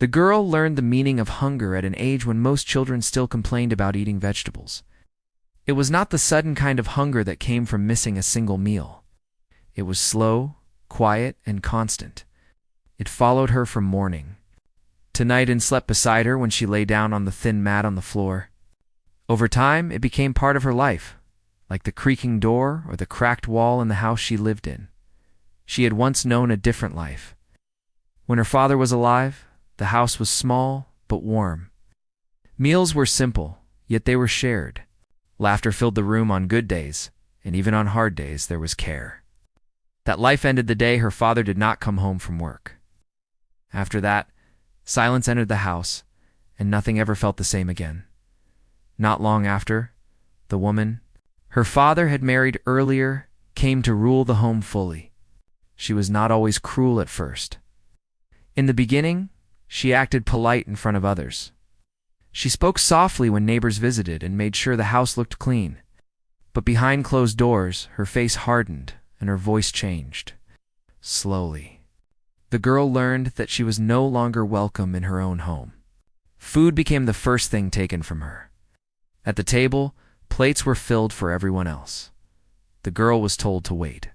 The girl learned the meaning of hunger at an age when most children still complained about eating vegetables. It was not the sudden kind of hunger that came from missing a single meal. It was slow, quiet, and constant. It followed her from morning to night and slept beside her when she lay down on the thin mat on the floor. Over time, it became part of her life, like the creaking door or the cracked wall in the house she lived in. She had once known a different life. When her father was alive, the house was small but warm. Meals were simple, yet they were shared. Laughter filled the room on good days, and even on hard days there was care. That life ended the day her father did not come home from work. After that, silence entered the house, and nothing ever felt the same again. Not long after, the woman her father had married earlier came to rule the home fully. She was not always cruel at first. In the beginning, she acted polite in front of others. She spoke softly when neighbors visited and made sure the house looked clean. But behind closed doors, her face hardened and her voice changed. Slowly, the girl learned that she was no longer welcome in her own home. Food became the first thing taken from her. At the table, plates were filled for everyone else. The girl was told to wait.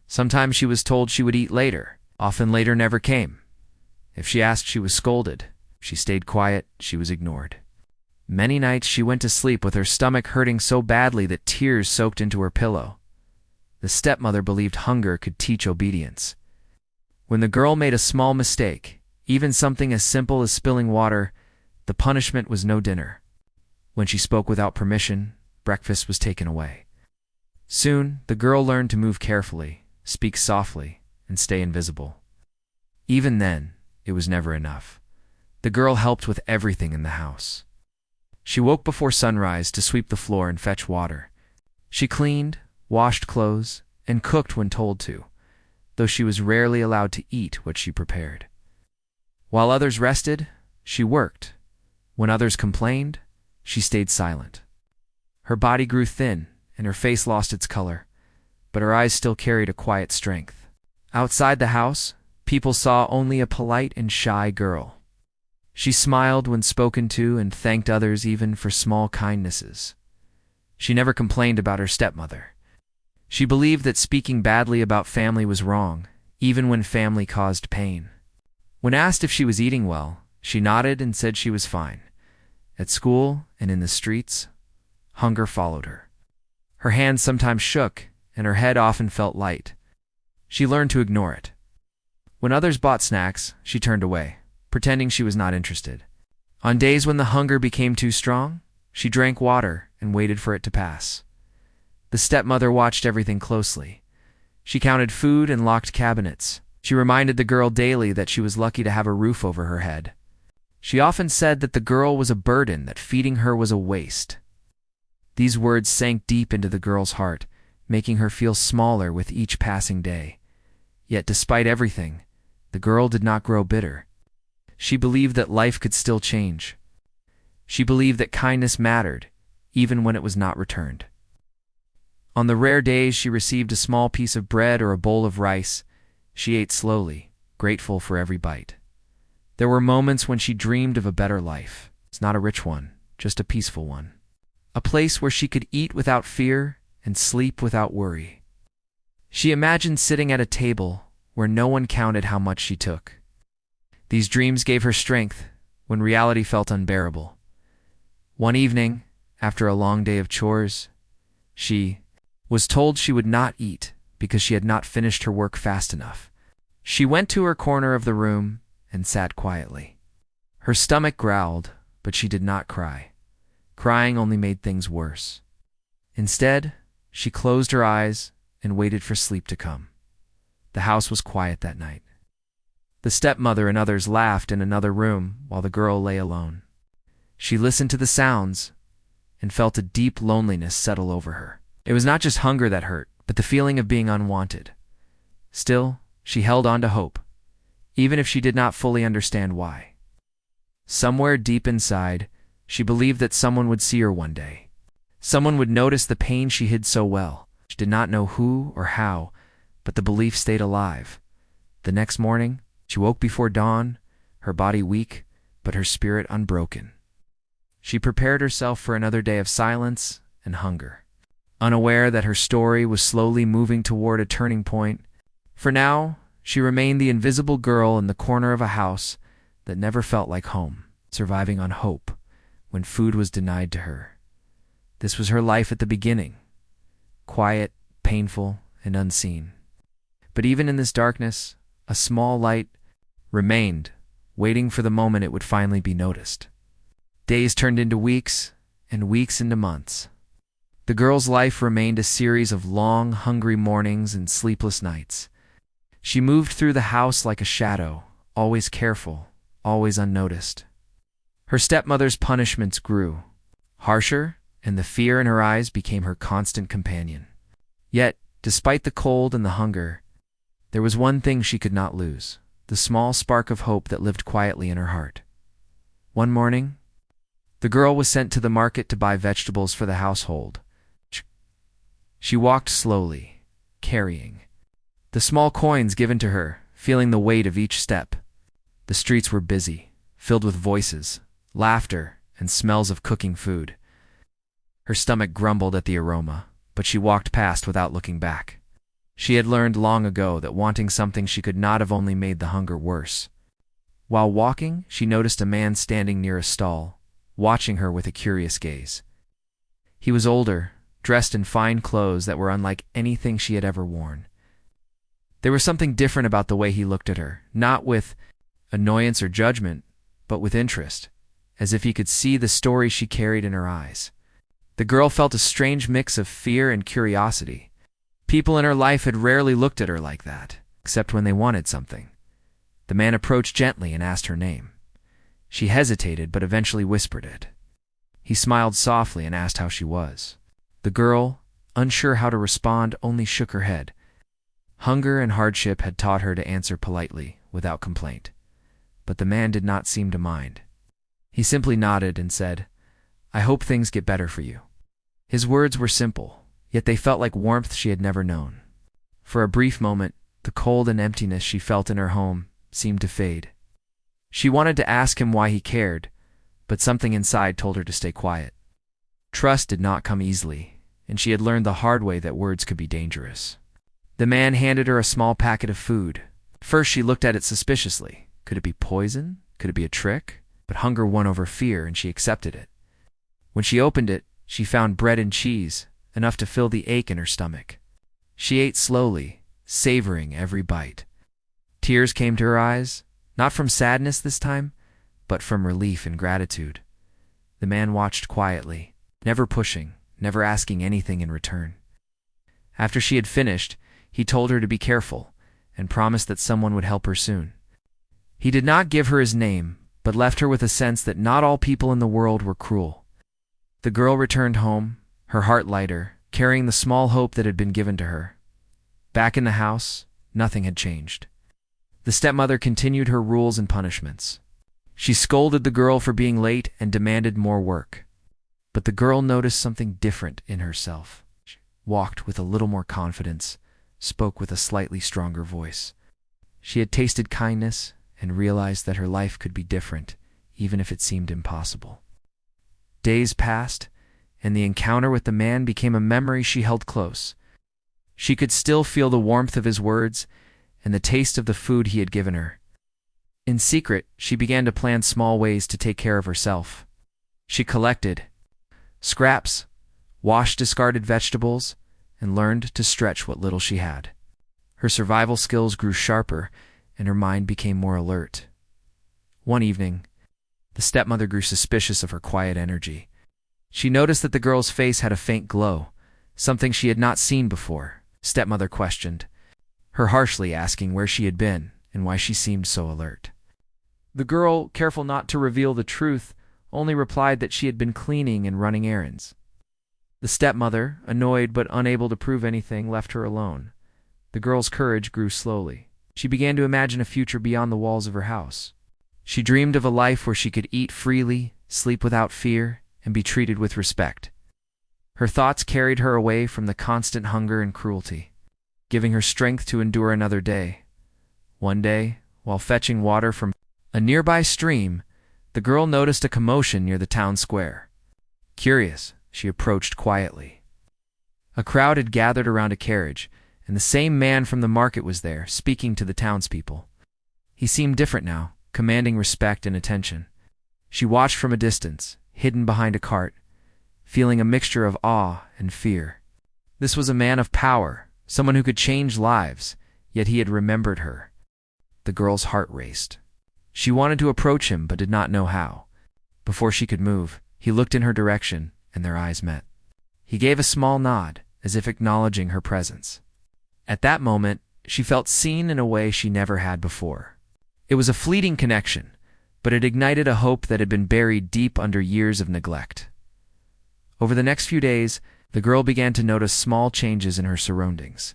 Sometimes she was told she would eat later. Often later never came. If she asked, she was scolded. If she stayed quiet, she was ignored. Many nights she went to sleep with her stomach hurting so badly that tears soaked into her pillow. The stepmother believed hunger could teach obedience. When the girl made a small mistake, even something as simple as spilling water, the punishment was no dinner. When she spoke without permission, breakfast was taken away. Soon, the girl learned to move carefully, speak softly, and stay invisible. Even then, it was never enough. The girl helped with everything in the house. She woke before sunrise to sweep the floor and fetch water. She cleaned, washed clothes, and cooked when told to, though she was rarely allowed to eat what she prepared. While others rested, she worked. When others complained, she stayed silent. Her body grew thin, and her face lost its color, but her eyes still carried a quiet strength. Outside the house, people saw only a polite and shy girl. She smiled when spoken to and thanked others even for small kindnesses. She never complained about her stepmother. She believed that speaking badly about family was wrong, even when family caused pain. When asked if she was eating well, she nodded and said she was fine. At school and in the streets, hunger followed her. Her hands sometimes shook, and her head often felt light. She learned to ignore it. When others bought snacks, she turned away, pretending she was not interested. On days when the hunger became too strong, she drank water and waited for it to pass. The stepmother watched everything closely. She counted food and locked cabinets. She reminded the girl daily that she was lucky to have a roof over her head. She often said that the girl was a burden, that feeding her was a waste. These words sank deep into the girl's heart, making her feel smaller with each passing day. Yet despite everything, the girl did not grow bitter. She believed that life could still change. She believed that kindness mattered, even when it was not returned. On the rare days she received a small piece of bread or a bowl of rice, she ate slowly, grateful for every bite. There were moments when she dreamed of a better life. It's not a rich one, just a peaceful one. A place where she could eat without fear and sleep without worry. She imagined sitting at a table where no one counted how much she took. These dreams gave her strength when reality felt unbearable. One evening, after a long day of chores, she was told she would not eat because she had not finished her work fast enough. She went to her corner of the room and sat quietly. Her stomach growled, but she did not cry. Crying only made things worse. Instead, she closed her eyes and waited for sleep to come. The house was quiet that night. The stepmother and others laughed in another room while the girl lay alone. She listened to the sounds and felt a deep loneliness settle over her. It was not just hunger that hurt, but the feeling of being unwanted. Still, she held on to hope, even if she did not fully understand why. Somewhere deep inside, she believed that someone would see her one day. Someone would notice the pain she hid so well. She did not know who or how, but the belief stayed alive. The next morning, she woke before dawn, her body weak, but her spirit unbroken. She prepared herself for another day of silence and hunger, unaware that her story was slowly moving toward a turning point. For now, she remained the invisible girl in the corner of a house that never felt like home, surviving on hope when food was denied to her. This was her life at the beginning, quiet, painful, and unseen. But even in this darkness, a small light remained, waiting for the moment it would finally be noticed. Days turned into weeks, and weeks into months. The girl's life remained a series of long, hungry mornings and sleepless nights. She moved through the house like a shadow, always careful, always unnoticed. Her stepmother's punishments grew harsher, and the fear in her eyes became her constant companion. Yet, despite the cold and the hunger, there was one thing she could not lose: the small spark of hope that lived quietly in her heart. One morning, the girl was sent to the market to buy vegetables for the household. She walked slowly, carrying the small coins given to her, feeling the weight of each step. The streets were busy, filled with voices, laughter, and smells of cooking food. Her stomach grumbled at the aroma, but she walked past without looking back. She had learned long ago that wanting something she could not have only made the hunger worse. While walking, she noticed a man standing near a stall, watching her with a curious gaze. He was older, dressed in fine clothes that were unlike anything she had ever worn. There was something different about the way he looked at her, not with annoyance or judgment, but with interest, as if he could see the story she carried in her eyes. The girl felt a strange mix of fear and curiosity. People in her life had rarely looked at her like that, except when they wanted something. The man approached gently and asked her name. She hesitated, but eventually whispered it. He smiled softly and asked how she was. The girl, unsure how to respond, only shook her head. Hunger and hardship had taught her to answer politely, without complaint. But the man did not seem to mind. He simply nodded and said, "I hope things get better for you." His words were simple, yet they felt like warmth she had never known. For a brief moment, the cold and emptiness she felt in her home seemed to fade. She wanted to ask him why he cared, but something inside told her to stay quiet. Trust did not come easily, and she had learned the hard way that words could be dangerous. The man handed her a small packet of food. First she looked at it suspiciously. Could it be poison? Could it be a trick? But hunger won over fear, and she accepted it. When she opened it, she found bread and cheese, enough to fill the ache in her stomach. She ate slowly, savoring every bite. Tears came to her eyes, not from sadness this time, but from relief and gratitude. The man watched quietly, never pushing, never asking anything in return. After she had finished, he told her to be careful, and promised that someone would help her soon. He did not give her his name, but left her with a sense that not all people in the world were cruel. The girl returned home, her heart lighter, carrying the small hope that had been given to her. Back in the house, nothing had changed. The stepmother continued her rules and punishments. She scolded the girl for being late and demanded more work. But the girl noticed something different in herself. She walked with a little more confidence, spoke with a slightly stronger voice. She had tasted kindness and realized that her life could be different, even if it seemed impossible. Days passed, and the encounter with the man became a memory she held close. She could still feel the warmth of his words and the taste of the food he had given her. In secret, she began to plan small ways to take care of herself. She collected scraps, washed discarded vegetables, and learned to stretch what little she had. Her survival skills grew sharper, and her mind became more alert. One evening, the stepmother grew suspicious of her quiet energy. She noticed that the girl's face had a faint glow, something she had not seen before. Stepmother questioned her harshly, asking where she had been and why she seemed so alert. The girl, careful not to reveal the truth, only replied that she had been cleaning and running errands. The stepmother, annoyed but unable to prove anything, left her alone. The girl's courage grew slowly. She began to imagine a future beyond the walls of her house. She dreamed of a life where she could eat freely, sleep without fear, and be treated with respect. Her thoughts carried her away from the constant hunger and cruelty, giving her strength to endure another day. One day, while fetching water from A nearby stream, the girl noticed a commotion near the town square. Curious, she approached quietly. A crowd had gathered around a carriage, and the same man from the market was there, speaking to the townspeople. He seemed different now, commanding respect and attention. She watched from a distance, hidden behind a cart, feeling a mixture of awe and fear. This was a man of power, someone who could change lives, yet he had remembered her. The girl's heart raced. She wanted to approach him but did not know how. Before she could move, he looked in her direction, and their eyes met. He gave a small nod, as if acknowledging her presence. At that moment, she felt seen in a way she never had before. It was a fleeting connection, but it ignited a hope that had been buried deep under years of neglect. Over the next few days, the girl began to notice small changes in her surroundings.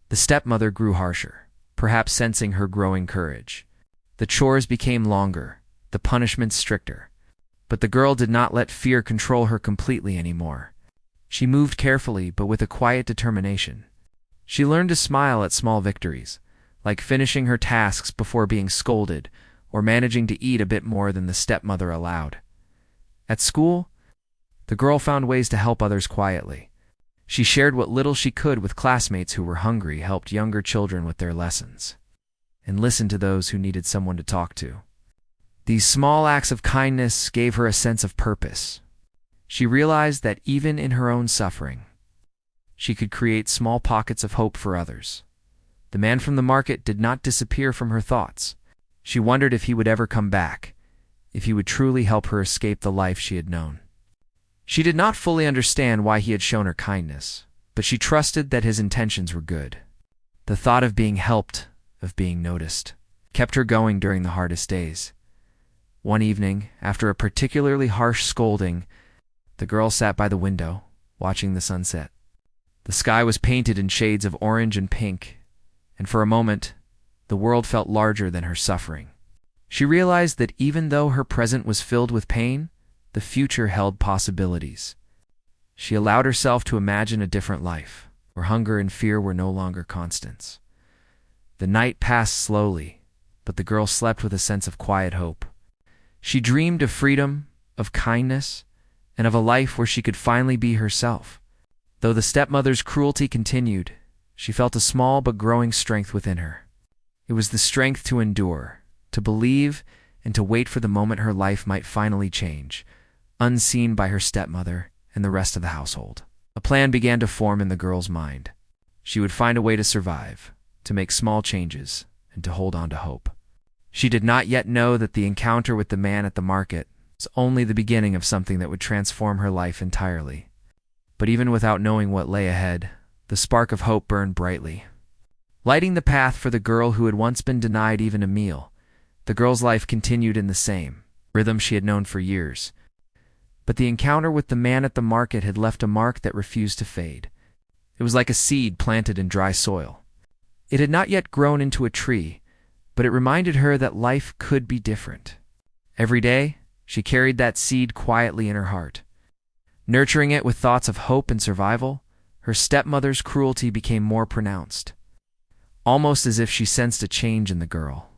The stepmother grew harsher, perhaps sensing her growing courage. The chores became longer, the punishments stricter. But the girl did not let fear control her completely anymore. She moved carefully but with a quiet determination. She learned to smile at small victories, like finishing her tasks before being scolded or managing to eat a bit more than the stepmother allowed. At school, the girl found ways to help others quietly. She shared what little she could with classmates who were hungry, helped younger children with their lessons, and listened to those who needed someone to talk to. These small acts of kindness gave her a sense of purpose. She realized that even in her own suffering, she could create small pockets of hope for others. The man from the market did not disappear from her thoughts. She wondered if he would ever come back, if he would truly help her escape the life she had known. She did not fully understand why he had shown her kindness, but she trusted that his intentions were good. The thought of being helped, of being noticed, kept her going during the hardest days. One evening, after a particularly harsh scolding, the girl sat by the window, watching the sunset. The sky was painted in shades of orange and pink, and for a moment, the world felt larger than her suffering. She realized that even though her present was filled with pain, the future held possibilities. She allowed herself to imagine a different life, where hunger and fear were no longer constants. The night passed slowly, but the girl slept with a sense of quiet hope. She dreamed of freedom, of kindness, and of a life where she could finally be herself. Though the stepmother's cruelty continued, she felt a small but growing strength within her. It was the strength to endure, to believe, and to wait for the moment her life might finally change, unseen by her stepmother and the rest of the household. A plan began to form in the girl's mind. She would find a way to survive, to make small changes, and to hold on to hope. She did not yet know that the encounter with the man at the market was only the beginning of something that would transform her life entirely. But even without knowing what lay ahead, the spark of hope burned brightly. Lighting the path for the girl who had once been denied even a meal, the girl's life continued in the same rhythm she had known for years. But the encounter with the man at the market had left a mark that refused to fade. It was like a seed planted in dry soil. It had not yet grown into a tree, but it reminded her that life could be different. Every day, she carried that seed quietly in her heart. Nurturing it with thoughts of hope and survival, her stepmother's cruelty became more pronounced, almost as if she sensed a change in the girl.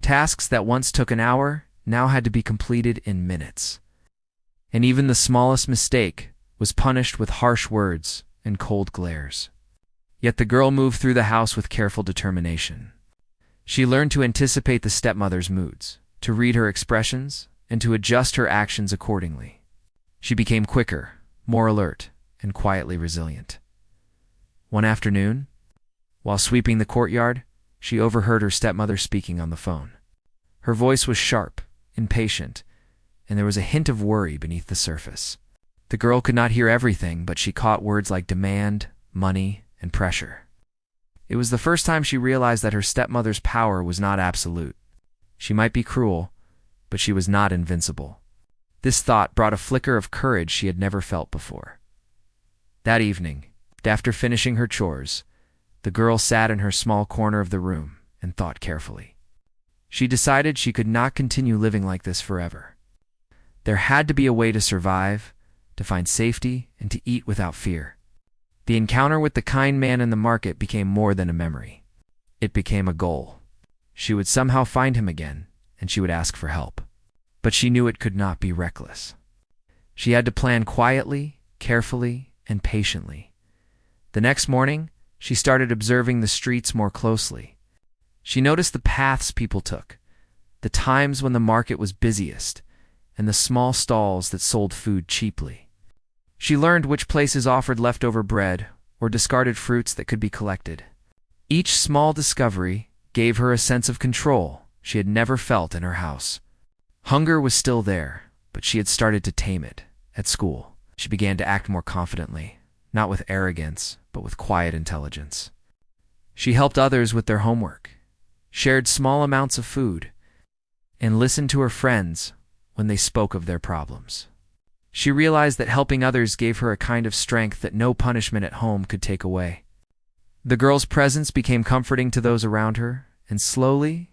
Tasks that once took an hour now had to be completed in minutes. And even the smallest mistake was punished with harsh words and cold glares. Yet the girl moved through the house with careful determination. She learned to anticipate the stepmother's moods, to read her expressions, and to adjust her actions accordingly. She became quicker, more alert, and quietly resilient. One afternoon, while sweeping the courtyard, she overheard her stepmother speaking on the phone. Her voice was sharp, impatient, and there was a hint of worry beneath the surface. The girl could not hear everything, but she caught words like demand, money, and pressure. It was the first time she realized that her stepmother's power was not absolute. She might be cruel, but she was not invincible. This thought brought a flicker of courage she had never felt before. That evening, after finishing her chores, the girl sat in her small corner of the room and thought carefully. She decided she could not continue living like this forever. There had to be a way to survive, to find safety, and to eat without fear. The encounter with the kind man in the market became more than a memory. It became a goal. She would somehow find him again and she would ask for help. But she knew it could not be reckless. She had to plan quietly, carefully, and patiently. The next morning, she started observing the streets more closely. She noticed the paths people took, the times when the market was busiest, and the small stalls that sold food cheaply. She learned which places offered leftover bread or discarded fruits that could be collected. Each small discovery gave her a sense of control she had never felt in her house. Hunger was still there, but she had started to tame it. At school, she began to act more confidently, not with arrogance, but with quiet intelligence. She helped others with their homework, shared small amounts of food, and listened to her friends when they spoke of their problems. She realized that helping others gave her a kind of strength that no punishment at home could take away. The girl's presence became comforting to those around her, and slowly,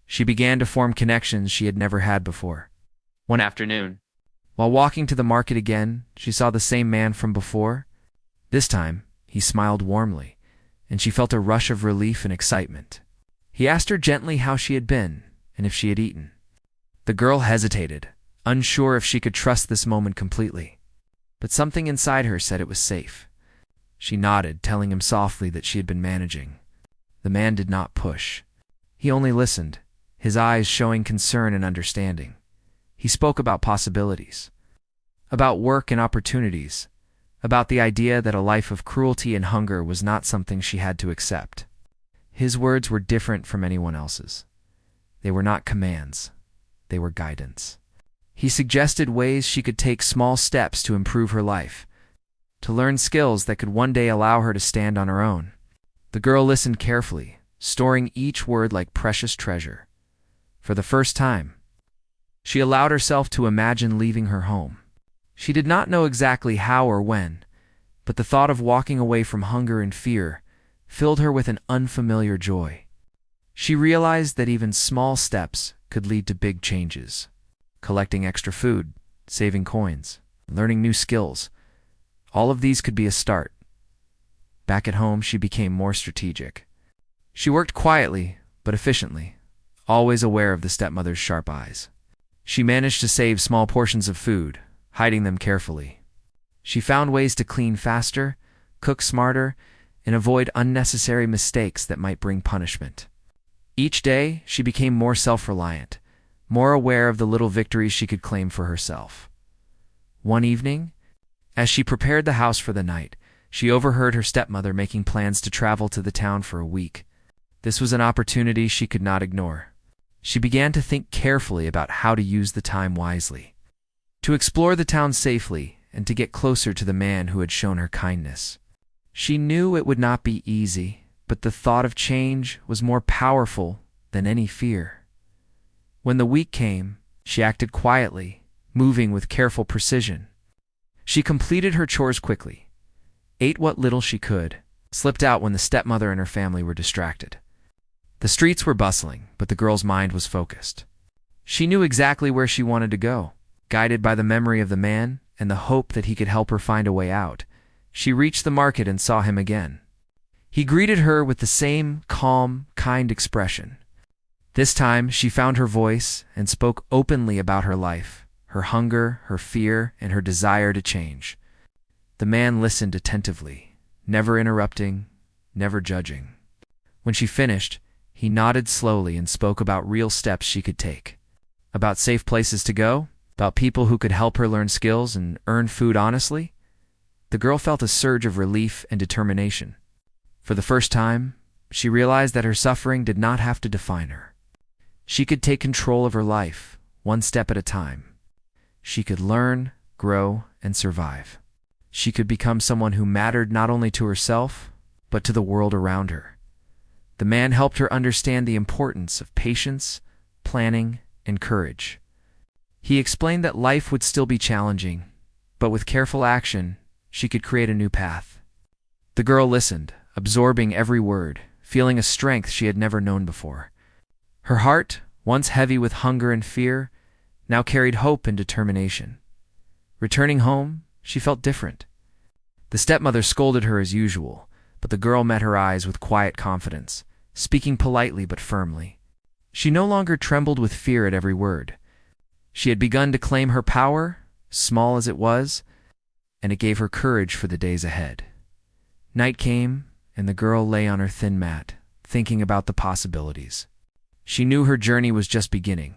she began to form connections she had never had before. One afternoon, while walking to the market again, she saw the same man from before. This time, he smiled warmly, and she felt a rush of relief and excitement. He asked her gently how she had been and if she had eaten. The girl hesitated, unsure if she could trust this moment completely. But something inside her said it was safe. She nodded, telling him softly that she had been managing. The man did not push. He only listened, his eyes showing concern and understanding. He spoke about possibilities, about work and opportunities, about the idea that a life of cruelty and hunger was not something she had to accept. His words were different from anyone else's. They were not commands. They were guidance. He suggested ways she could take small steps to improve her life, to learn skills that could one day allow her to stand on her own. The girl listened carefully, storing each word like precious treasure. For the first time, she allowed herself to imagine leaving her home. She did not know exactly how or when, but the thought of walking away from hunger and fear filled her with an unfamiliar joy. She realized that even small steps could lead to big changes. Collecting extra food, saving coins, learning new skills. All of these could be a start. Back at home, she became more strategic. She worked quietly, but efficiently, always aware of the stepmother's sharp eyes. She managed to save small portions of food, hiding them carefully. She found ways to clean faster, cook smarter, and avoid unnecessary mistakes that might bring punishment. Each day, she became more self-reliant, more aware of the little victories she could claim for herself. One evening, as she prepared the house for the night, she overheard her stepmother making plans to travel to the town for a week. This was an opportunity she could not ignore. She began to think carefully about how to use the time wisely, to explore the town safely, and to get closer to the man who had shown her kindness. She knew it would not be easy, but the thought of change was more powerful than any fear. When the week came, she acted quietly, moving with careful precision. She completed her chores quickly, ate what little she could, slipped out when the stepmother and her family were distracted. The streets were bustling, but the girl's mind was focused. She knew exactly where she wanted to go. Guided by the memory of the man and the hope that he could help her find a way out, she reached the market and saw him again. He greeted her with the same calm, kind expression. This time, she found her voice and spoke openly about her life, her hunger, her fear, and her desire to change. The man listened attentively, never interrupting, never judging. When she finished, he nodded slowly and spoke about real steps she could take, about safe places to go, about people who could help her learn skills and earn food honestly. The girl felt a surge of relief and determination. For the first time, she realized that her suffering did not have to define her. She could take control of her life, one step at a time. She could learn, grow, and survive. She could become someone who mattered not only to herself, but to the world around her. The man helped her understand the importance of patience, planning, and courage. He explained that life would still be challenging, but with careful action, she could create a new path. The girl listened, absorbing every word, feeling a strength she had never known before. Her heart, once heavy with hunger and fear, now carried hope and determination. Returning home, she felt different. The stepmother scolded her as usual, but the girl met her eyes with quiet confidence, speaking politely but firmly. She no longer trembled with fear at every word. She had begun to claim her power, small as it was, and it gave her courage for the days ahead. Night came, and the girl lay on her thin mat, thinking about the possibilities. She knew her journey was just beginning,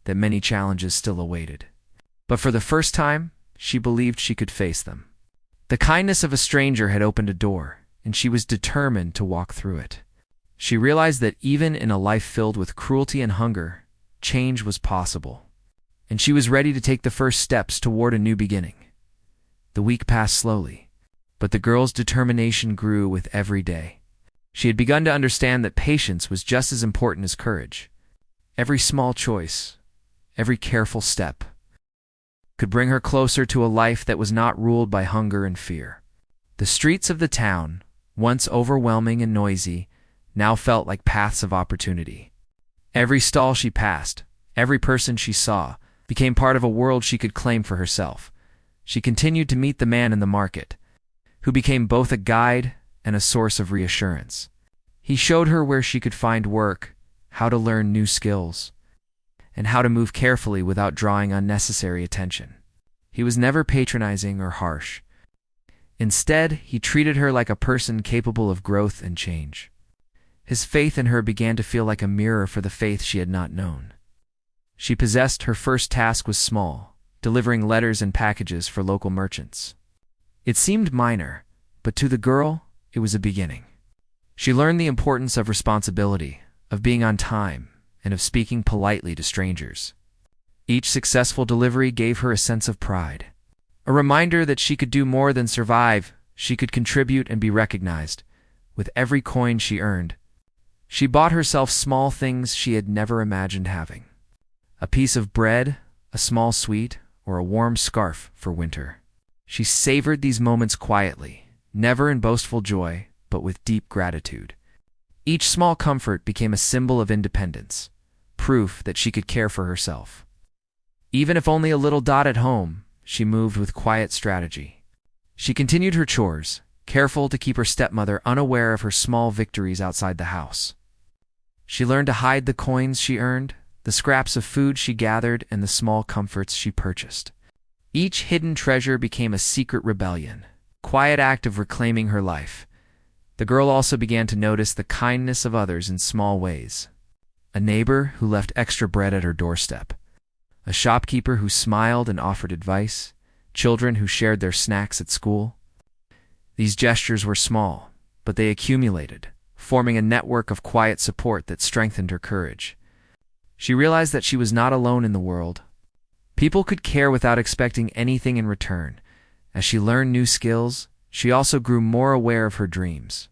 that many challenges still awaited. But for the first time, she believed she could face them. The kindness of a stranger had opened a door, and she was determined to walk through it. She realized that even in a life filled with cruelty and hunger, change was possible, and she was ready to take the first steps toward a new beginning. The week passed slowly, but the girl's determination grew with every day. She had begun to understand that patience was just as important as courage. Every small choice, every careful step, could bring her closer to a life that was not ruled by hunger and fear. The streets of the town, once overwhelming and noisy, now felt like paths of opportunity. Every stall she passed, every person she saw, became part of a world she could claim for herself. She continued to meet the man in the market, who became both a guide and a source of reassurance. He showed her where she could find work, how to learn new skills, and how to move carefully without drawing unnecessary attention. He was never patronizing or harsh. Instead, he treated her like a person capable of growth and change. His faith in her began to feel like a mirror for the faith she had not known. She possessed her first task was small, delivering letters and packages for local merchants. It seemed minor, but to the girl, it was a beginning. She learned the importance of responsibility, of being on time, and of speaking politely to strangers. Each successful delivery gave her a sense of pride, a reminder that she could do more than survive, she could contribute and be recognized. With every coin she earned, she bought herself small things she had never imagined having. A piece of bread, a small sweet, or a warm scarf for winter. She savored these moments quietly, never in boastful joy, but with deep gratitude. Each small comfort became a symbol of independence, proof that she could care for herself. Even if only a little dot at home, she moved with quiet strategy. She continued her chores, careful to keep her stepmother unaware of her small victories outside the house. She learned to hide the coins she earned, the scraps of food she gathered, and the small comforts she purchased. Each hidden treasure became a secret rebellion, quiet act of reclaiming her life. The girl also began to notice the kindness of others in small ways. A neighbor who left extra bread at her doorstep, a shopkeeper who smiled and offered advice, children who shared their snacks at school. These gestures were small, but they accumulated, forming a network of quiet support that strengthened her courage. She realized that she was not alone in the world. People could care without expecting anything in return. As she learned new skills, she also grew more aware of her dreams.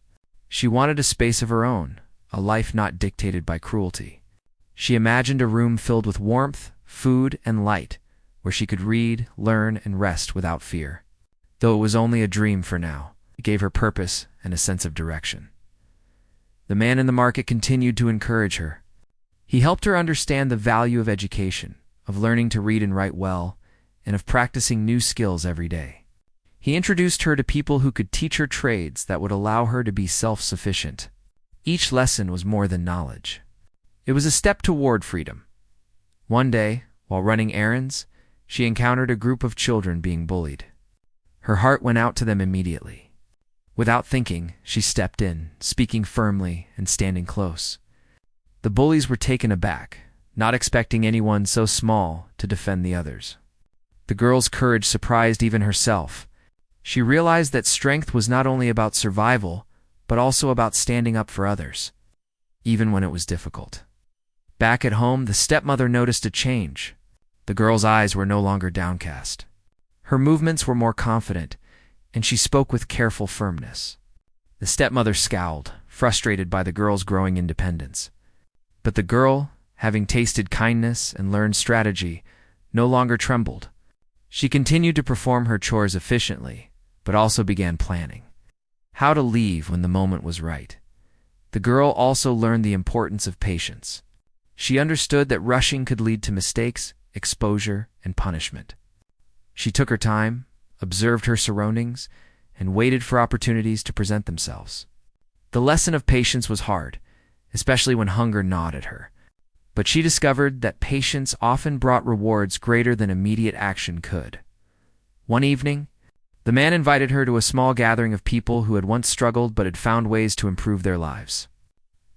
She wanted a space of her own, a life not dictated by cruelty. She imagined a room filled with warmth, food, and light, where she could read, learn, and rest without fear. Though it was only a dream for now, it gave her purpose and a sense of direction. The man in the market continued to encourage her. He helped her understand the value of education, of learning to read and write well, and of practicing new skills every day. He introduced her to people who could teach her trades that would allow her to be self-sufficient. Each lesson was more than knowledge. It was a step toward freedom. One day, while running errands, she encountered a group of children being bullied. Her heart went out to them immediately. Without thinking, she stepped in, speaking firmly and standing close. The bullies were taken aback, not expecting anyone so small to defend the others. The girl's courage surprised even herself. She realized that strength was not only about survival, but also about standing up for others, even when it was difficult. Back at home, the stepmother noticed a change. The girl's eyes were no longer downcast. Her movements were more confident, and she spoke with careful firmness. The stepmother scowled, frustrated by the girl's growing independence. But the girl, having tasted kindness and learned strategy, no longer trembled. She continued to perform her chores efficiently, but also began planning how to leave when the moment was right. The girl also learned the importance of patience. She understood that rushing could lead to mistakes, exposure, and punishment. She took her time, observed her surroundings, and waited for opportunities to present themselves. The lesson of patience was hard, especially when hunger gnawed at her. But she discovered that patience often brought rewards greater than immediate action could. One evening, the man invited her to a small gathering of people who had once struggled but had found ways to improve their lives.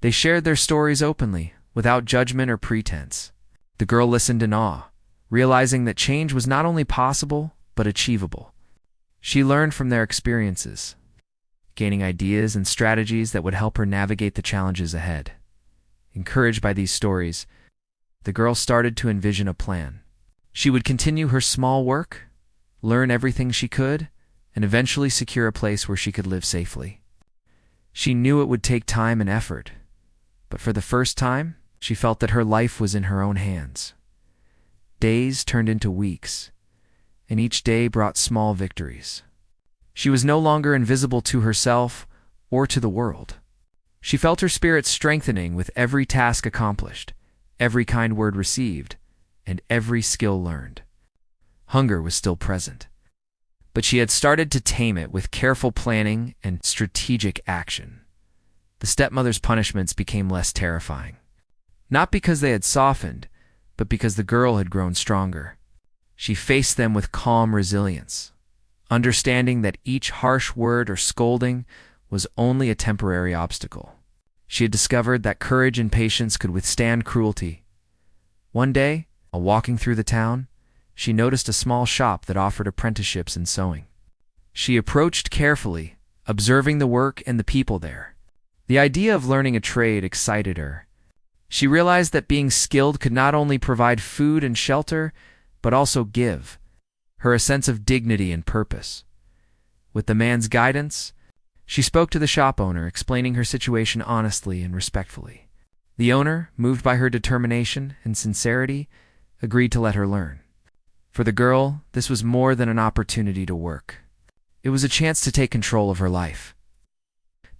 They shared their stories openly, without judgment or pretense. The girl listened in awe, realizing that change was not only possible, but achievable. She learned from their experiences, gaining ideas and strategies that would help her navigate the challenges ahead. Encouraged by these stories, the girl started to envision a plan. She would continue her small work, learn everything she could, and eventually secure a place where she could live safely. She knew it would take time and effort, but for the first time, she felt that her life was in her own hands. Days turned into weeks, and each day brought small victories. She was no longer invisible to herself or to the world. She felt her spirit strengthening with every task accomplished, every kind word received, and every skill learned. Hunger was still present, but she had started to tame it with careful planning and strategic action. The stepmother's punishments became less terrifying, not because they had softened, but because the girl had grown stronger. She faced them with calm resilience, understanding that each harsh word or scolding was only a temporary obstacle. She had discovered that courage and patience could withstand cruelty. One day, while walking through the town, she noticed a small shop that offered apprenticeships in sewing. She approached carefully, observing the work and the people there. The idea of learning a trade excited her. She realized that being skilled could not only provide food and shelter, but also give her a sense of dignity and purpose. With the man's guidance, she spoke to the shop owner, explaining her situation honestly and respectfully. The owner, moved by her determination and sincerity, agreed to let her learn. For the girl, this was more than an opportunity to work. It was a chance to take control of her life.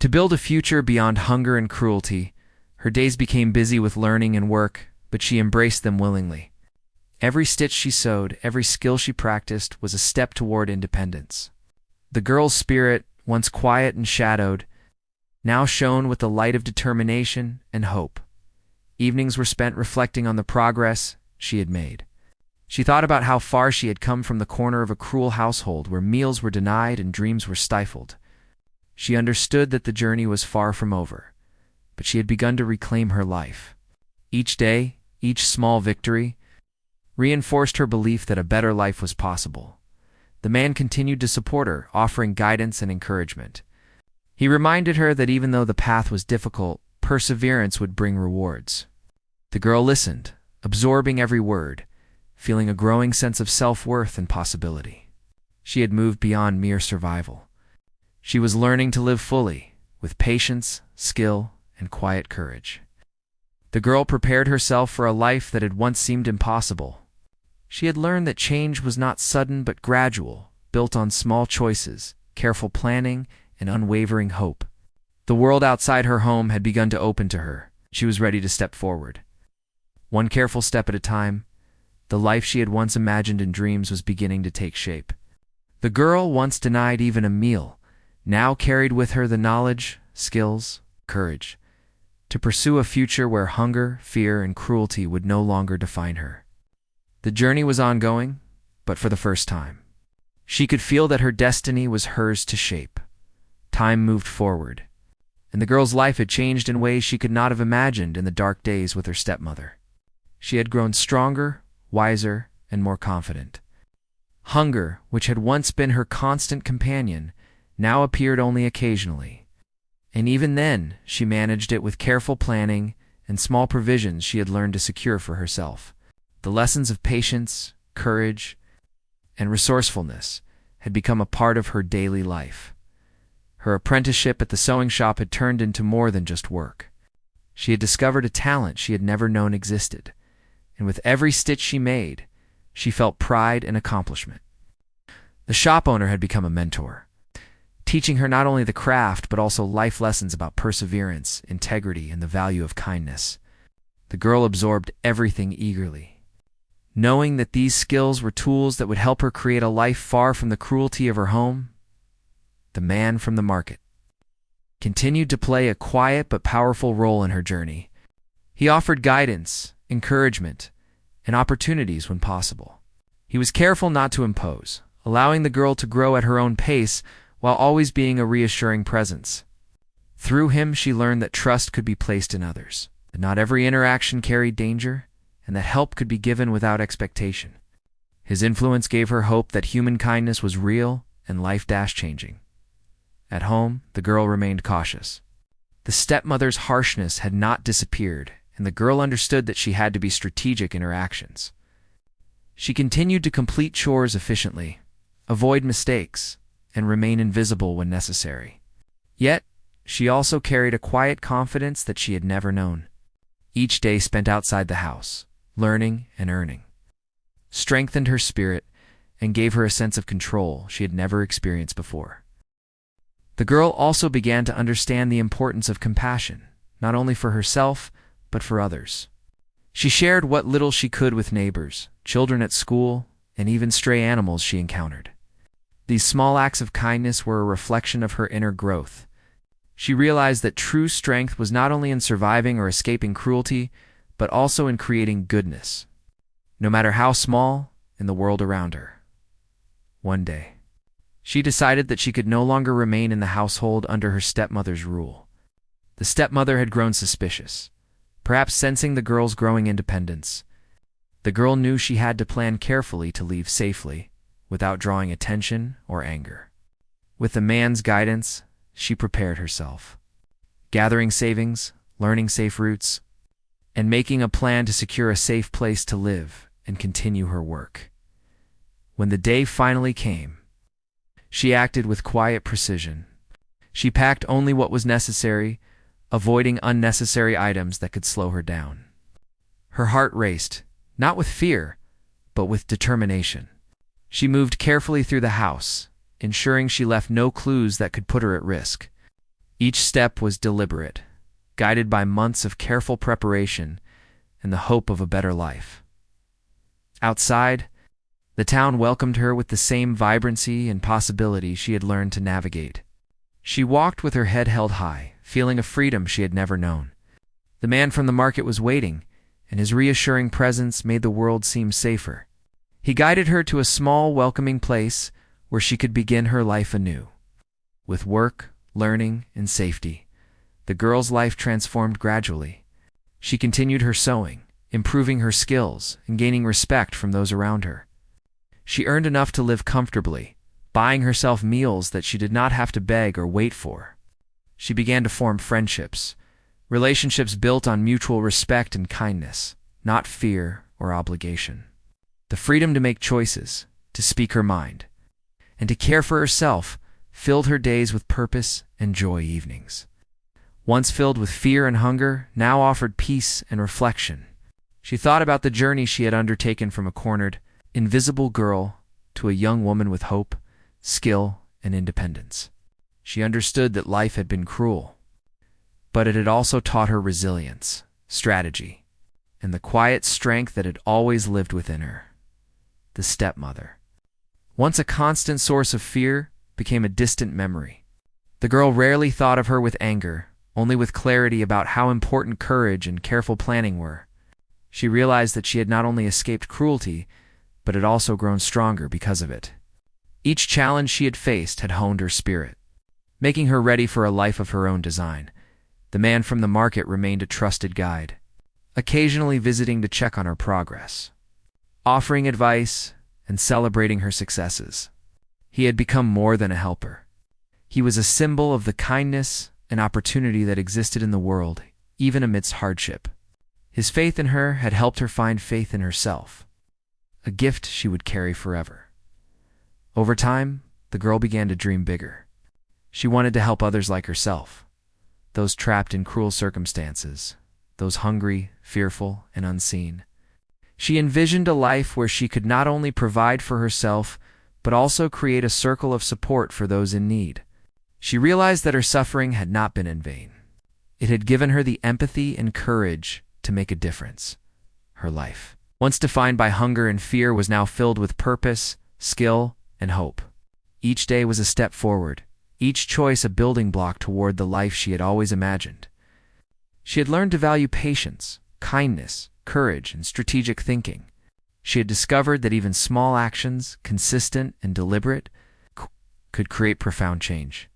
To build a future beyond hunger and cruelty, her days became busy with learning and work, but she embraced them willingly. Every stitch she sewed, every skill she practiced, was a step toward independence. The girl's spirit, once quiet and shadowed, now shone with the light of determination and hope. Evenings were spent reflecting on the progress she had made. She thought about how far she had come from the corner of a cruel household where meals were denied and dreams were stifled. She understood that the journey was far from over, but she had begun to reclaim her life. Each day, each small victory, reinforced her belief that a better life was possible. The man continued to support her, offering guidance and encouragement. He reminded her that even though the path was difficult, perseverance would bring rewards. The girl listened, absorbing every word, feeling a growing sense of self-worth and possibility. She had moved beyond mere survival. She was learning to live fully, with patience, skill, and quiet courage. The girl prepared herself for a life that had once seemed impossible. She had learned that change was not sudden but gradual, built on small choices, careful planning, and unwavering hope. The world outside her home had begun to open to her. She was ready to step forward. One careful step at a time, the life she had once imagined in dreams was beginning to take shape. The girl, once denied even a meal, now carried with her the knowledge, skills, courage, to pursue a future where hunger, fear, and cruelty would no longer define her. The journey was ongoing, but for the first time. She could feel that her destiny was hers to shape. Time moved forward, and the girl's life had changed in ways she could not have imagined in the dark days with her stepmother. She had grown stronger, wiser, and more confident. Hunger, which had once been her constant companion, now appeared only occasionally. And even then, she managed it with careful planning and small provisions she had learned to secure for herself. The lessons of patience, courage, and resourcefulness had become a part of her daily life. Her apprenticeship at the sewing shop had turned into more than just work. She had discovered a talent she had never known existed, and with every stitch she made, she felt pride and accomplishment. The shop owner had become a mentor, teaching her not only the craft but also life lessons about perseverance, integrity, and the value of kindness. The girl absorbed everything eagerly, knowing that these skills were tools that would help her create a life far from the cruelty of her home. The man from the market continued to play a quiet but powerful role in her journey. He offered guidance, encouragement, and opportunities when possible. He was careful not to impose, allowing the girl to grow at her own pace while always being a reassuring presence. Through him, she learned that trust could be placed in others, that not every interaction carried danger, and that help could be given without expectation. His influence gave her hope that human kindness was real and life-changing. At home, the girl remained cautious. The stepmother's harshness had not disappeared, and the girl understood that she had to be strategic in her actions. She continued to complete chores efficiently, avoid mistakes, and remain invisible when necessary. Yet, she also carried a quiet confidence that she had never known. Each day spent outside the house, learning and earning, strengthened her spirit and gave her a sense of control she had never experienced before. The girl also began to understand the importance of compassion, not only for herself, but for others. She shared what little she could with neighbors, children at school, and even stray animals she encountered. These small acts of kindness were a reflection of her inner growth. She realized that true strength was not only in surviving or escaping cruelty, but also in creating goodness, no matter how small, in the world around her. One day, she decided that she could no longer remain in the household under her stepmother's rule. The stepmother had grown suspicious, perhaps sensing the girl's growing independence. The girl knew she had to plan carefully to leave safely, without drawing attention or anger. With the man's guidance, she prepared herself, gathering savings, learning safe routes, and making a plan to secure a safe place to live and continue her work. When the day finally came, she acted with quiet precision. She packed only what was necessary, avoiding unnecessary items that could slow her down. Her heart raced, not with fear, but with determination. She moved carefully through the house, ensuring she left no clues that could put her at risk. Each step was deliberate, guided by months of careful preparation and the hope of a better life. Outside, the town welcomed her with the same vibrancy and possibility she had learned to navigate. She walked with her head held high, feeling a freedom she had never known. The man from the market was waiting, and his reassuring presence made the world seem safer. He guided her to a small, welcoming place where she could begin her life anew. With work, learning, and safety, the girl's life transformed gradually. She continued her sewing, improving her skills, and gaining respect from those around her. She earned enough to live comfortably, buying herself meals that she did not have to beg or wait for. She began to form friendships, relationships built on mutual respect and kindness, not fear or obligation. The freedom to make choices, to speak her mind, and to care for herself filled her days with purpose and joy evenings. Once filled with fear and hunger, now offered peace and reflection. She thought about the journey she had undertaken from a cornered, invisible girl to a young woman with hope, skill, and independence. She understood that life had been cruel, but it had also taught her resilience, strategy, and the quiet strength that had always lived within her. The stepmother, once a constant source of fear, became a distant memory. The girl rarely thought of her with anger, only with clarity about how important courage and careful planning were. She realized that she had not only escaped cruelty, but had also grown stronger because of it. Each challenge she had faced had honed her spirit, making her ready for a life of her own design. The man from the market remained a trusted guide, occasionally visiting to check on her progress, offering advice and celebrating her successes. He had become more than a helper. He was a symbol of the kindness and opportunity that existed in the world, even amidst hardship. His faith in her had helped her find faith in herself, a gift she would carry forever. Over time, the girl began to dream bigger. She wanted to help others like herself, those trapped in cruel circumstances, those hungry, fearful, and unseen. She envisioned a life where she could not only provide for herself, but also create a circle of support for those in need. She realized that her suffering had not been in vain. It had given her the empathy and courage to make a difference. Her life, once defined by hunger and fear, was now filled with purpose, skill, and hope. Each day was a step forward, each choice a building block toward the life she had always imagined. She had learned to value patience, kindness, courage, and strategic thinking. She had discovered that even small actions, consistent and deliberate, could create profound change.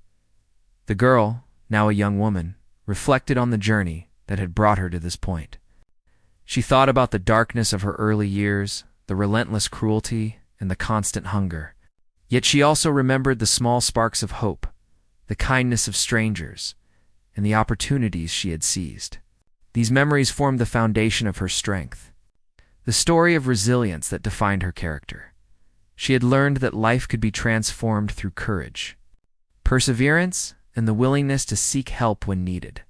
The girl, now a young woman, reflected on the journey that had brought her to this point. She thought about the darkness of her early years, the relentless cruelty, and the constant hunger. Yet she also remembered the small sparks of hope, the kindness of strangers, and the opportunities she had seized. These memories formed the foundation of her strength, the story of resilience that defined her character. She had learned that life could be transformed through courage, perseverance, and the willingness to seek help when needed.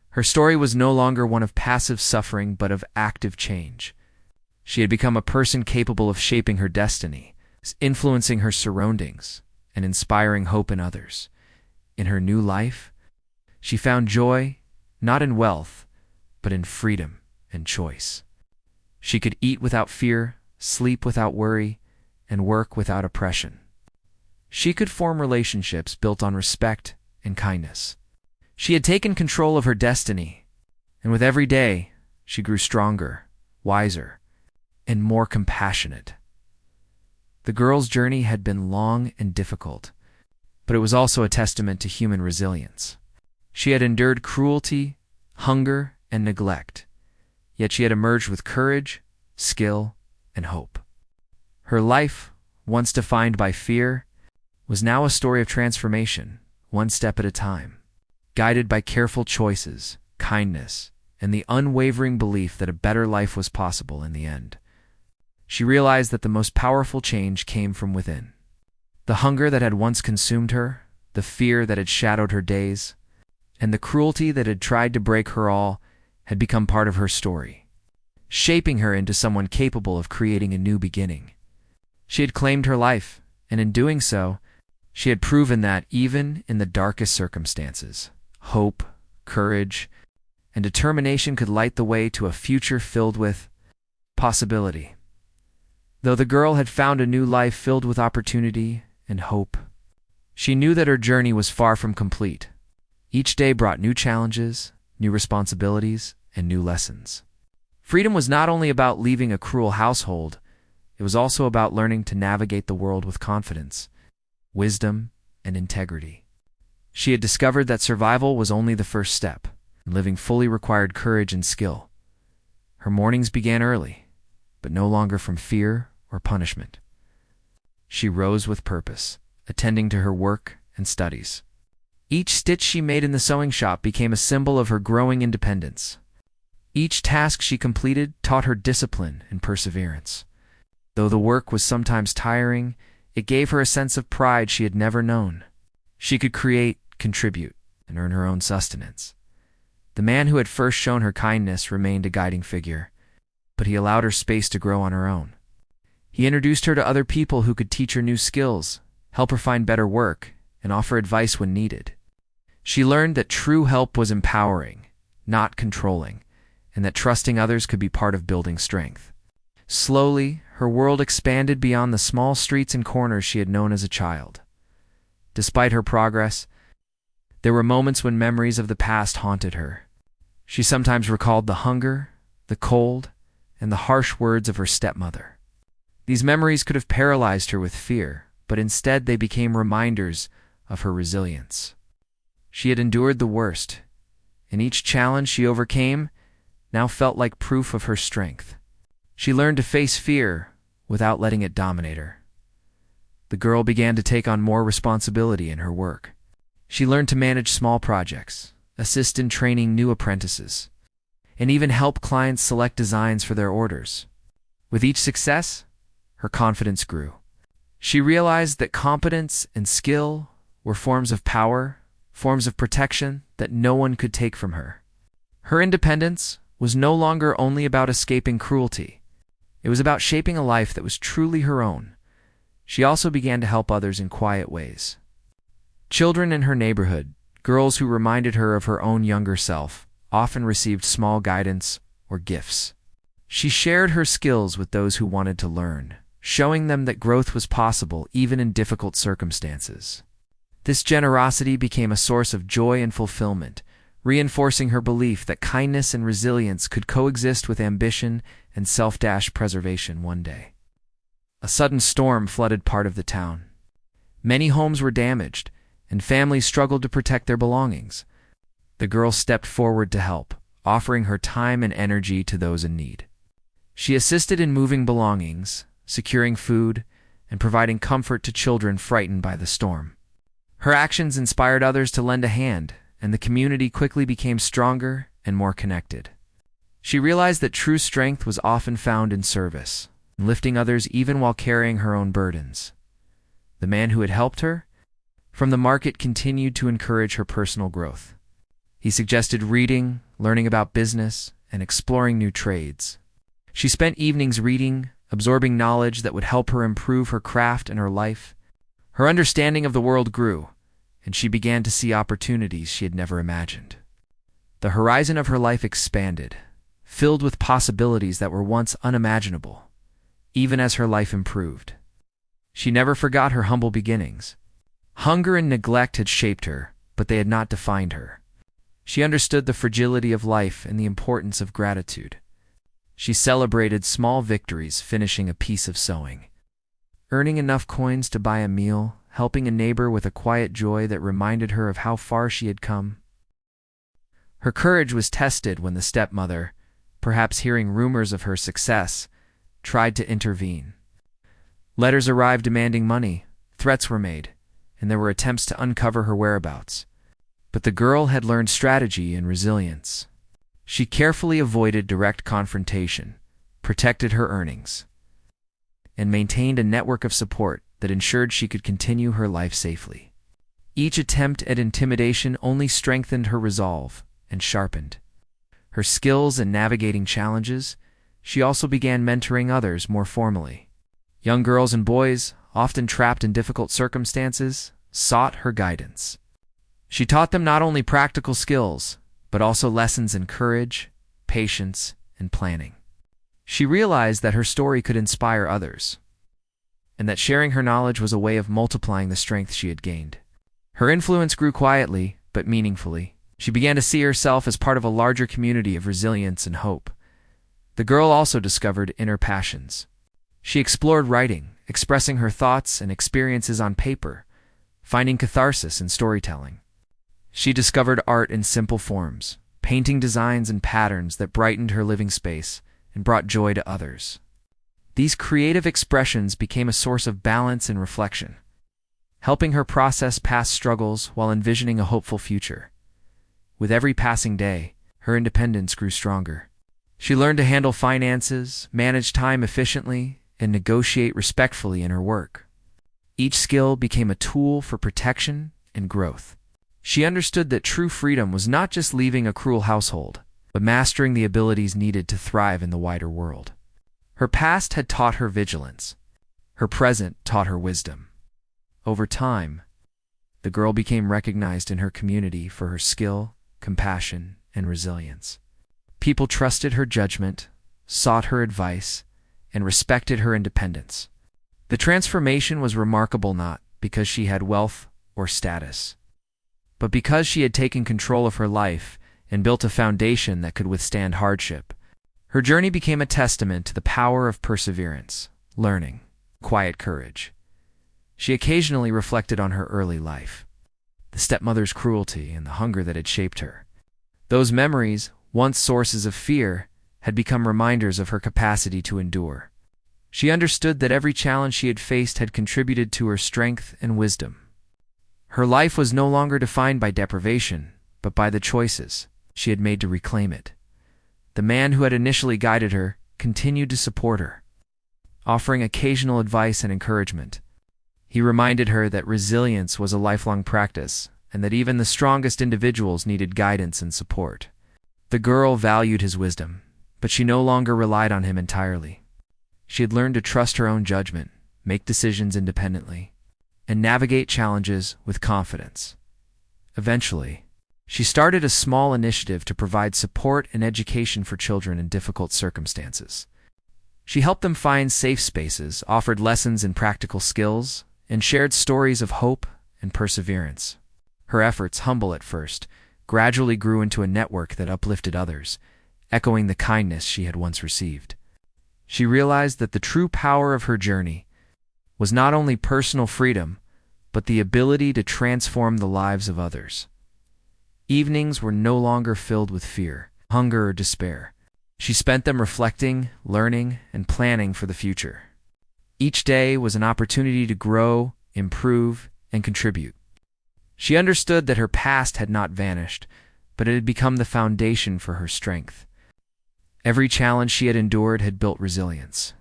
Her story was no longer one of passive suffering but of active change. She had become a person capable of shaping her destiny, influencing her surroundings, and inspiring hope in others. In her new life, she found joy not in wealth, but in freedom and choice. She could eat without fear, sleep without worry, and work without oppression. She could form relationships built on respect and kindness. She had taken control of her destiny, and with every day, she grew stronger, wiser, and more compassionate. The girl's journey had been long and difficult, but it was also a testament to human resilience. She had endured cruelty, hunger, and neglect, yet she had emerged with courage, skill, and hope. Her life, once defined by fear, was now a story of transformation, one step at a time, guided by careful choices, kindness, and the unwavering belief that a better life was possible in the end. She realized that the most powerful change came from within. The hunger that had once consumed her, the fear that had shadowed her days, and the cruelty that had tried to break her all had become part of her story, shaping her into someone capable of creating a new beginning. She had claimed her life, and in doing so, she had proven that even in the darkest circumstances, hope, courage, and determination could light the way to a future filled with possibility. Though the girl had found a new life filled with opportunity and hope, she knew that her journey was far from complete. Each day brought new challenges, new responsibilities, and new lessons. Freedom was not only about leaving a cruel household, it was also about learning to navigate the world with confidence, wisdom, and integrity. She had discovered that survival was only the first step, and living fully required courage and skill. Her mornings began early, but no longer from fear or punishment. She rose with purpose, attending to her work and studies. Each stitch she made in the sewing shop became a symbol of her growing independence. Each task she completed taught her discipline and perseverance. Though the work was sometimes tiring, it gave her a sense of pride she had never known. She could create, contribute, and earn her own sustenance. The man who had first shown her kindness remained a guiding figure, but he allowed her space to grow on her own. He introduced her to other people who could teach her new skills, help her find better work, and offer advice when needed. She learned that true help was empowering, not controlling, and that trusting others could be part of building strength. Slowly, her world expanded beyond the small streets and corners she had known as a child. Despite her progress, there were moments when memories of the past haunted her. She sometimes recalled the hunger, the cold, and the harsh words of her stepmother. These memories could have paralyzed her with fear, but instead they became reminders of her resilience. She had endured the worst, and each challenge she overcame now felt like proof of her strength. She learned to face fear without letting it dominate her. The girl began to take on more responsibility in her work. She learned to manage small projects, assist in training new apprentices, and even help clients select designs for their orders. With each success, her confidence grew. She realized that competence and skill were forms of power, forms of protection that no one could take from her. Her independence was no longer only about escaping cruelty. It was about shaping a life that was truly her own. She also began to help others in quiet ways. Children in her neighborhood, girls who reminded her of her own younger self, often received small guidance or gifts. She shared her skills with those who wanted to learn, showing them that growth was possible even in difficult circumstances. This generosity became a source of joy and fulfillment, reinforcing her belief that kindness and resilience could coexist with ambition and self-preservation one day. A sudden storm flooded part of the town. Many homes were damaged, and families struggled to protect their belongings. The girl stepped forward to help, offering her time and energy to those in need. She assisted in moving belongings, securing food, and providing comfort to children frightened by the storm. Her actions inspired others to lend a hand, and the community quickly became stronger and more connected. She realized that true strength was often found in service, lifting others even while carrying her own burdens. The man who had helped her from the market continued to encourage her personal growth. He suggested reading, learning about business, and exploring new trades. She spent evenings reading, absorbing knowledge that would help her improve her craft and her life. Her understanding of the world grew, and she began to see opportunities she had never imagined. The horizon of her life expanded, filled with possibilities that were once unimaginable, even as her life improved. She never forgot her humble beginnings. Hunger and neglect had shaped her, but they had not defined her. She understood the fragility of life and the importance of gratitude. She celebrated small victories, finishing a piece of sewing, earning enough coins to buy a meal, helping a neighbor with a quiet joy that reminded her of how far she had come. Her courage was tested when the stepmother, perhaps hearing rumors of her success, tried to intervene. Letters arrived demanding money, threats were made, and there were attempts to uncover her whereabouts. But the girl had learned strategy and resilience. She carefully avoided direct confrontation, protected her earnings, and maintained a network of support that ensured she could continue her life safely. Each attempt at intimidation only strengthened her resolve and sharpened her skills in navigating challenges. She also began mentoring others more formally. Young girls and boys, often trapped in difficult circumstances, sought her guidance. She taught them not only practical skills, but also lessons in courage, patience, and planning. She realized that her story could inspire others, and that sharing her knowledge was a way of multiplying the strength she had gained. Her influence grew quietly, but meaningfully. She began to see herself as part of a larger community of resilience and hope. The girl also discovered inner passions. She explored writing, expressing her thoughts and experiences on paper, finding catharsis in storytelling. She discovered art in simple forms, painting designs and patterns that brightened her living space and brought joy to others. These creative expressions became a source of balance and reflection, helping her process past struggles while envisioning a hopeful future. With every passing day, her independence grew stronger. She learned to handle finances, manage time efficiently, and negotiate respectfully in her work. Each skill became a tool for protection and growth. She understood that true freedom was not just leaving a cruel household, but mastering the abilities needed to thrive in the wider world. Her past had taught her vigilance. Her present taught her wisdom. Over time, the girl became recognized in her community for her skill, compassion, and resilience. People trusted her judgment, sought her advice, and respected her independence. The transformation was remarkable not because she had wealth or status, but because she had taken control of her life and built a foundation that could withstand hardship. Her journey became a testament to the power of perseverance, learning, quiet courage. She occasionally reflected on her early life, the stepmother's cruelty and the hunger that had shaped her. Those memories, once sources of fear, had become reminders of her capacity to endure. She understood that every challenge she had faced had contributed to her strength and wisdom. Her life was no longer defined by deprivation, but by the choices she had made to reclaim it. The man who had initially guided her continued to support her, offering occasional advice and encouragement. He reminded her that resilience was a lifelong practice, and that even the strongest individuals needed guidance and support. The girl valued his wisdom, but she no longer relied on him entirely. She had learned to trust her own judgment, make decisions independently, and navigate challenges with confidence. Eventually, she started a small initiative to provide support and education for children in difficult circumstances. She helped them find safe spaces, offered lessons in practical skills, and shared stories of hope and perseverance. Her efforts, humble at first, gradually grew into a network that uplifted others, echoing the kindness she had once received. She realized that the true power of her journey was not only personal freedom, but the ability to transform the lives of others. Evenings were no longer filled with fear, hunger, or despair. She spent them reflecting, learning, and planning for the future. Each day was an opportunity to grow, improve, and contribute. She understood that her past had not vanished, but it had become the foundation for her strength. Every challenge she had endured had built resilience.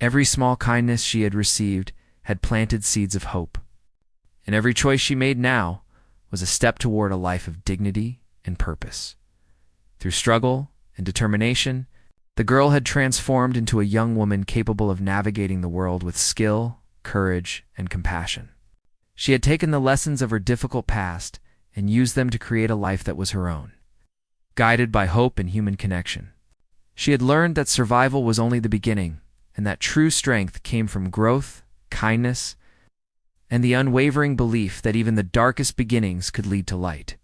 Every small kindness she had received had planted seeds of hope. And every choice she made now was a step toward a life of dignity and purpose. Through struggle and determination, the girl had transformed into a young woman capable of navigating the world with skill, courage, and compassion. She had taken the lessons of her difficult past and used them to create a life that was her own, guided by hope and human connection. She had learned that survival was only the beginning, and that true strength came from growth, kindness, and the unwavering belief that even the darkest beginnings could lead to light.